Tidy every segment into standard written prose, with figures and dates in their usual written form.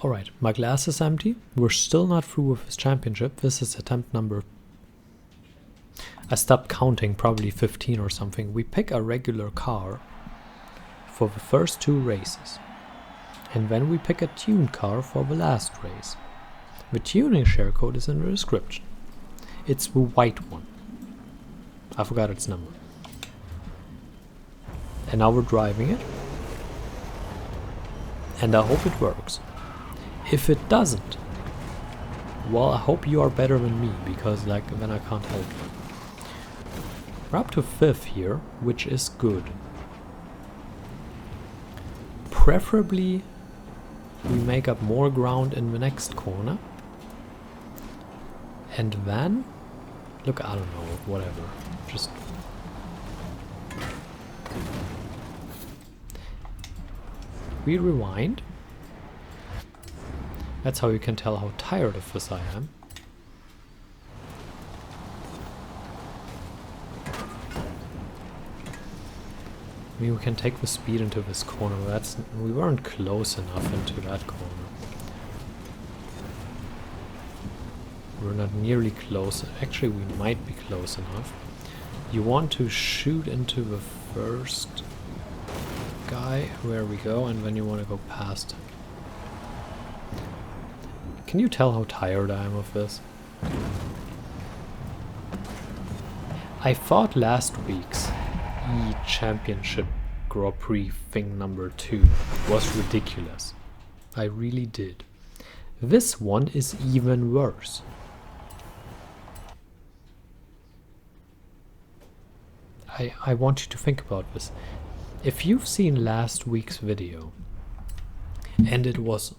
Alright, my glass is empty. We're still not through with this championship. This is attempt number... I stopped counting, probably 15 or something. We pick a regular car for the first 2 races. And then we pick a tuned car for the last race. The tuning share code is in the description. It's the white one. I forgot its number. And now we're driving it. And I hope it works. If it doesn't, well, I hope you are better than me, because like then I can't help you. We're up to 5th here, which is good. Preferably we make up more ground in the next corner. And then, look, I don't know, whatever, just... We rewind. That's how you can tell how tired of this I am. I mean, we can take the speed into this corner, but we weren't close enough into that corner. We're not nearly close. Actually, we might be close enough. You want to shoot into the first guy, where we go, and then you want to go past him. Can you tell how tired I am of this? I thought last week's E-Championship Grand Prix thing number 2 was ridiculous. I really did. This one is even worse. I want you to think about this. If you've seen last week's video, and it was...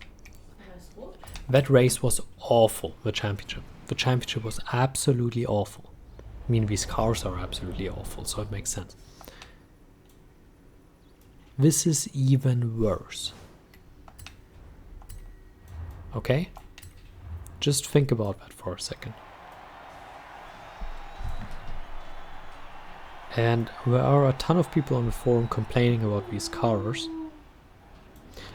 That race was awful, the championship. The championship was absolutely awful. I mean, these cars are absolutely awful, so it makes sense. This is even worse. Okay? Just think about that for a second. And there are a ton of people on the forum complaining about these cars.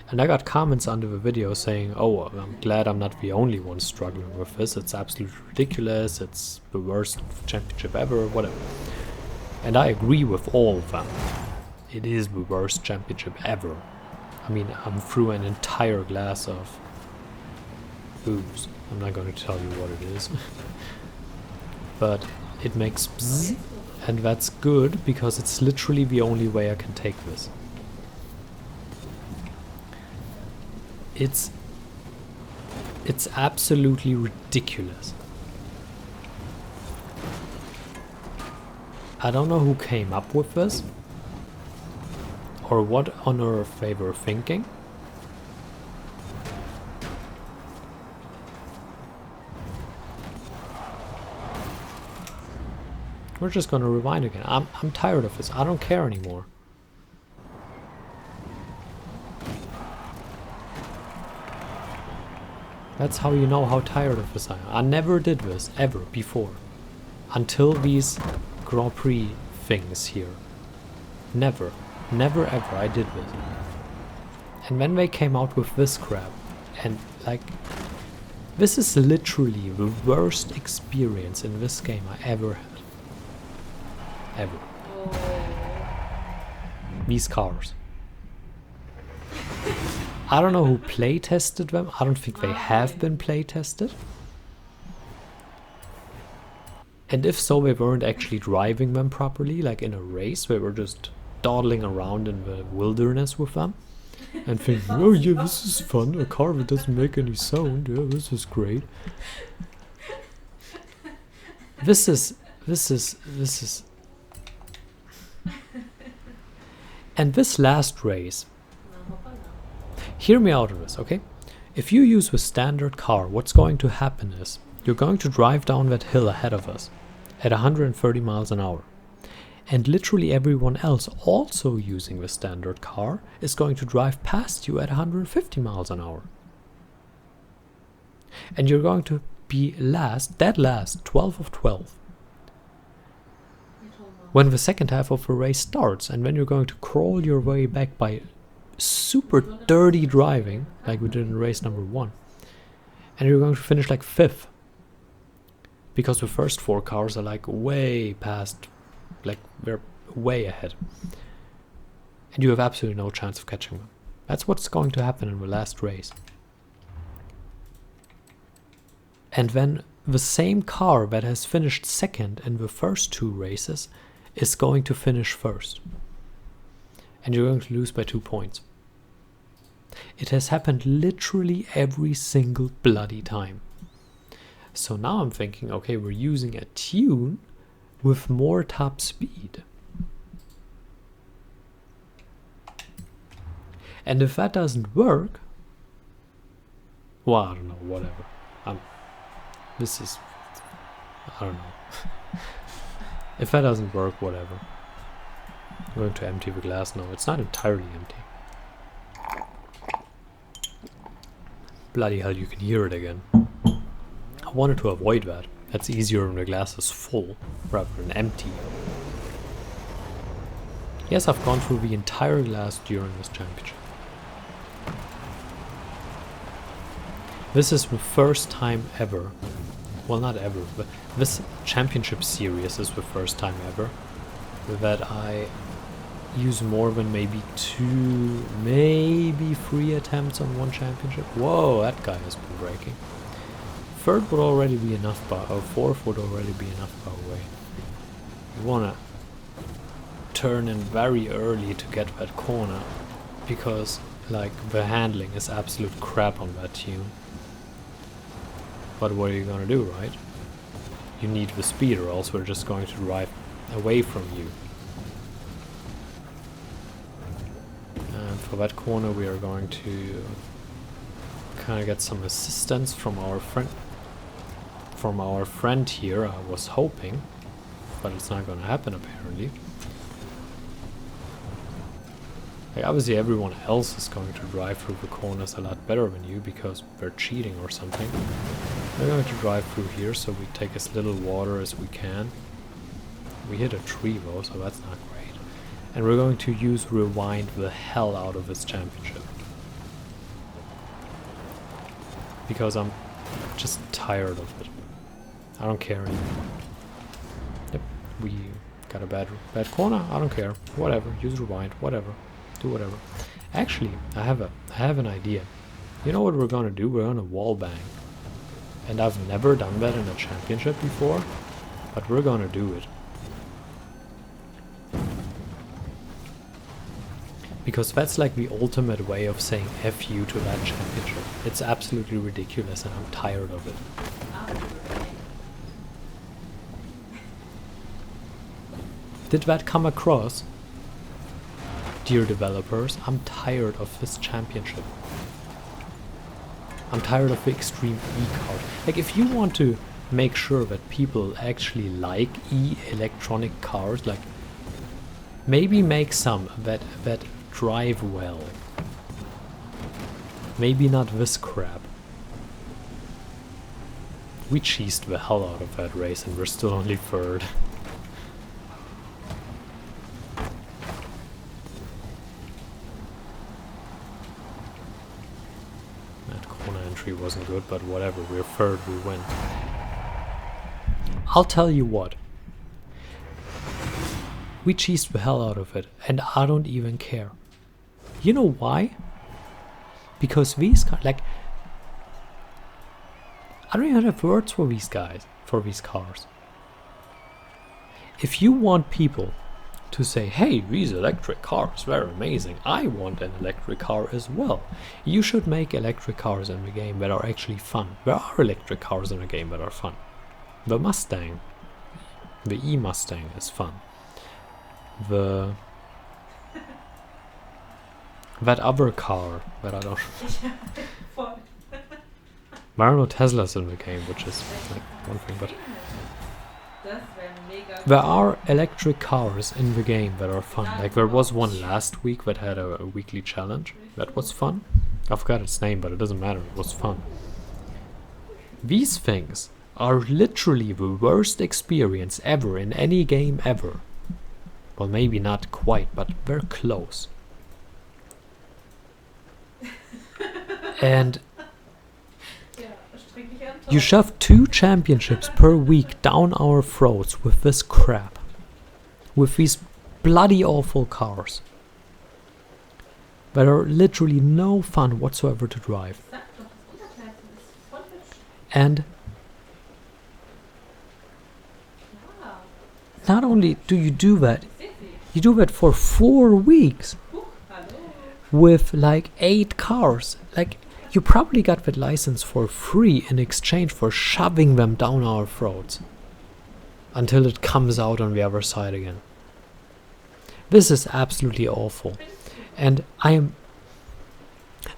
And I got comments under the video saying, oh, I'm glad I'm not the only one struggling with this. It's absolutely ridiculous. It's the worst championship ever, whatever. And I agree with all of them. It is the worst championship ever. I mean, I'm through an entire glass of booze. I'm not going to tell you what it is. But it makes bzzz, and that's good because it's literally the only way I can take this. It's absolutely ridiculous. I don't know who came up with this, or what on earth they were thinking. We're just gonna rewind again. I'm tired of this. I don't care anymore. That's how you know how tired of this I am. I never did this, ever, before. Until these Grand Prix things here. Never. Never ever I did this. And when they came out with this crap, and like... This is literally the worst experience in this game I ever had. Ever. These cars. I don't know who play tested them. I don't think they have been play tested. And if so, they weren't actually driving them properly, like in a race. They were just dawdling around in the wilderness with them. And thinking, oh yeah, this is fun. A car that doesn't make any sound. Yeah, this is great. This is... And this last race... Hear me out on this, okay? If you use the standard car, what's going to happen is you're going to drive down that hill ahead of us at 130 miles an hour. And literally everyone else also using the standard car is going to drive past you at 150 miles an hour. And you're going to be dead last, 12 of 12. When the second half of the race starts, and then you're going to crawl your way back by super dirty driving, like we did in race number 1, and you're going to finish like 5th. Because the first 4 cars are like way past, like they're way ahead. And you have absolutely no chance of catching them. That's what's going to happen in the last race. And then the same car that has finished 2nd in the first 2 races is going to finish 1st. And you're going to lose by 2 points. It has happened literally every single bloody time. So now I'm thinking, okay, we're using a tune with more top speed. And if that doesn't work, well, I don't know, whatever. I don't know. If that doesn't work, whatever. I'm going to empty the glass now. It's not entirely empty. Bloody hell, you can hear it again. I wanted to avoid that. That's easier when the glass is full rather than empty. Yes, I've gone through the entire glass during this championship. This is the first time ever, well, not ever, but this championship series is the first time ever that I use more than maybe 2, maybe 3 attempts on one championship. Whoa, that guy has been braking. 3rd would already be enough, or 4th would already be enough power away. You wanna turn in very early to get that corner, because like the handling is absolute crap on that tune. But what are you gonna do, right? You need the speed, or else we're just going to drive away from you. And for that corner we are going to kind of get some assistance from our friend. From our friend here, I was hoping, but it's not gonna happen apparently. Like, obviously everyone else is going to drive through the corners a lot better than you because they're cheating or something. We're going to drive through here, so we take as little water as we can. We hit a tree though, so that's not great. And we're going to use Rewind the hell out of this championship. Because I'm just tired of it. I don't care anymore. Yep, we got a bad corner, I don't care. Whatever, use Rewind, whatever. Do whatever. Actually, I have an idea. You know what we're gonna do? We're gonna wall bang. And I've never done that in a championship before, but we're gonna do it. Because that's like the ultimate way of saying F you to that championship. It's absolutely ridiculous and I'm tired of it. Did that come across? Dear developers, I'm tired of this championship. I'm tired of the extreme e-card. Like, if you want to make sure that people actually like electronic cars, like, maybe make some that drive well. Maybe not this crap. We cheesed the hell out of that race and we're still only 3rd. Wasn't good, but whatever, we're 3rd, we win. I'll tell you what. We cheesed the hell out of it, and I don't even care. You know why? Because these guys, like, I don't even have words for these guys, for these cars. If you want people to say, hey, these electric cars, they're amazing, I want an electric car as well. You should make electric cars in the game that are actually fun. There are electric cars in the game that are fun. The Mustang, the E-Mustang is fun. That other car that I don't... There are no Teslas in the game, which is like one thing, but... There are electric cars in the game that are fun. Like, there was one last week that had a weekly challenge. That was fun. I forgot its name, but it doesn't matter. It was fun. These things are literally the worst experience ever in any game ever. Well, maybe not quite, but they're close. And you shove 2 championships per week down our throats with this crap. With these bloody awful cars. That are literally no fun whatsoever to drive. And not only do you do that, you do that for 4 weeks. With like 8 cars. Like, you probably got that license for free in exchange for shoving them down our throats. Until it comes out on the other side again. This is absolutely awful. And I'm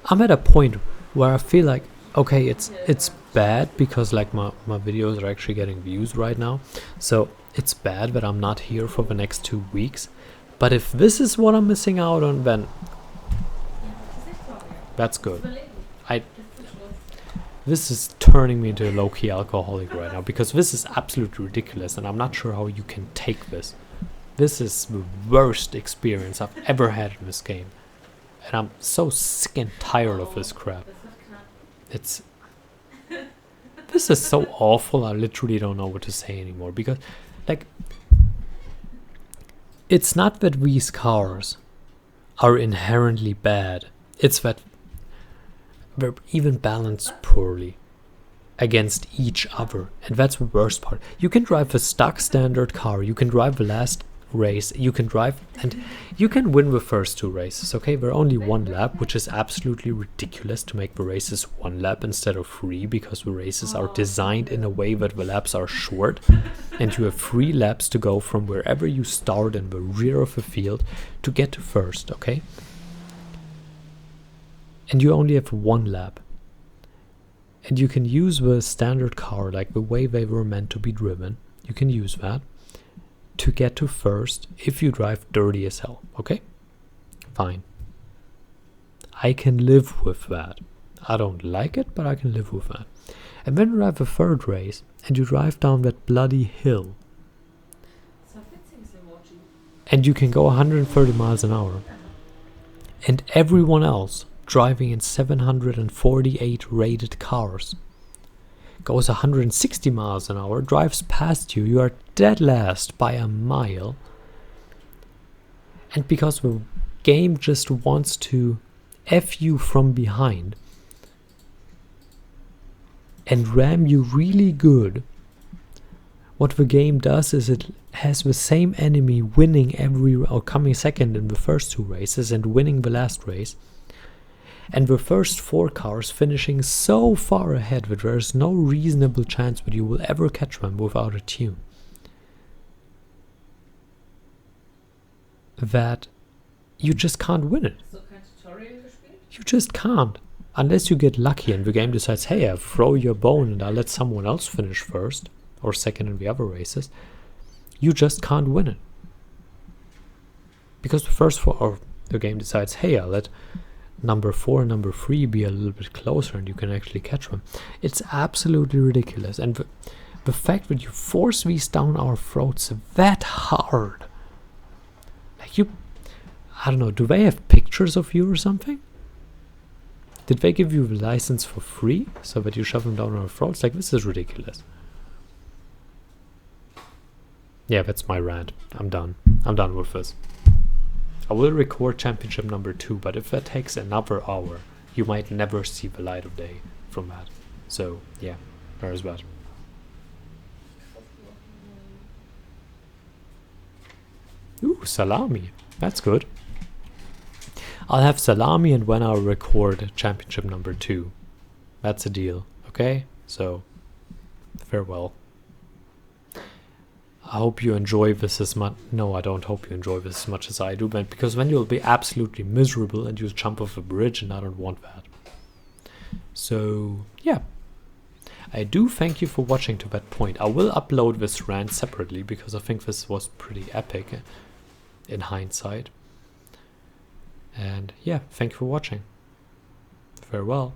at a point where I feel like, okay, it's bad because like my videos are actually getting views right now. So it's bad that I'm not here for the next 2 weeks. But if this is what I'm missing out on, then that's good. This is turning me into a low-key alcoholic right now, because this is absolutely ridiculous and I'm not sure how you can take this. This is the worst experience I've ever had in this game. And I'm so sick and tired of this crap. This is so awful, I literally don't know what to say anymore. Because, like, it's not that these cars are inherently bad. It's that they're even balanced poorly against each other. And that's the worst part. You can drive a stock standard car, you can drive the last race, you can drive, and you can win the first 2 races, okay? They're only 1 lap, which is absolutely ridiculous to make the races 1 lap instead of 3, because the races are designed in a way that the laps are short, and you have 3 laps to go from wherever you start in the rear of the field to get to first, okay? And you only have 1 lap. And you can use the standard car, like the way they were meant to be driven, you can use that to get to first if you drive dirty as hell, okay? Fine. I can live with that. I don't like it, but I can live with that. And then you have a 3rd race, and you drive down that bloody hill. And you can go 130 miles an hour. And everyone else driving in 748 rated cars goes 160 miles an hour, drives past you, you are dead last by a mile. And because the game just wants to F you from behind and ram you really good, what the game does is it has the same enemy winning or coming second in the first 2 races and winning the last race. And the first 4 cars finishing so far ahead that there is no reasonable chance that you will ever catch them without a tune. That you just can't win it. You just can't. Unless you get lucky and the game decides, hey, I'll throw your bone and I'll let someone else finish first or second in the other races. You just can't win it. Because the first 4, or the game decides, hey, I'll let number 4 and number 3 be a little bit closer and you can actually catch them. It's absolutely ridiculous. And the fact that you force these down our throats that hard. Like I don't know, do they have pictures of you or something? Did they give you the license for free so that you shove them down our throats? Like, this is ridiculous. Yeah, that's my rant. I'm done. I'm done with this. I will record championship number 2, but if that takes another hour, you might never see the light of day from that. So, yeah, there's that. Ooh, salami. That's good. I'll have salami and when I'll record championship number 2. That's a deal, okay? So, farewell. I hope you enjoy this as much. No, I don't hope you enjoy this as much as I do, but because then you'll be absolutely miserable and you'll jump off a bridge, and I don't want that. So, yeah. I do thank you for watching to that point. I will upload this rant separately because I think this was pretty epic in hindsight. And yeah, thank you for watching. Farewell.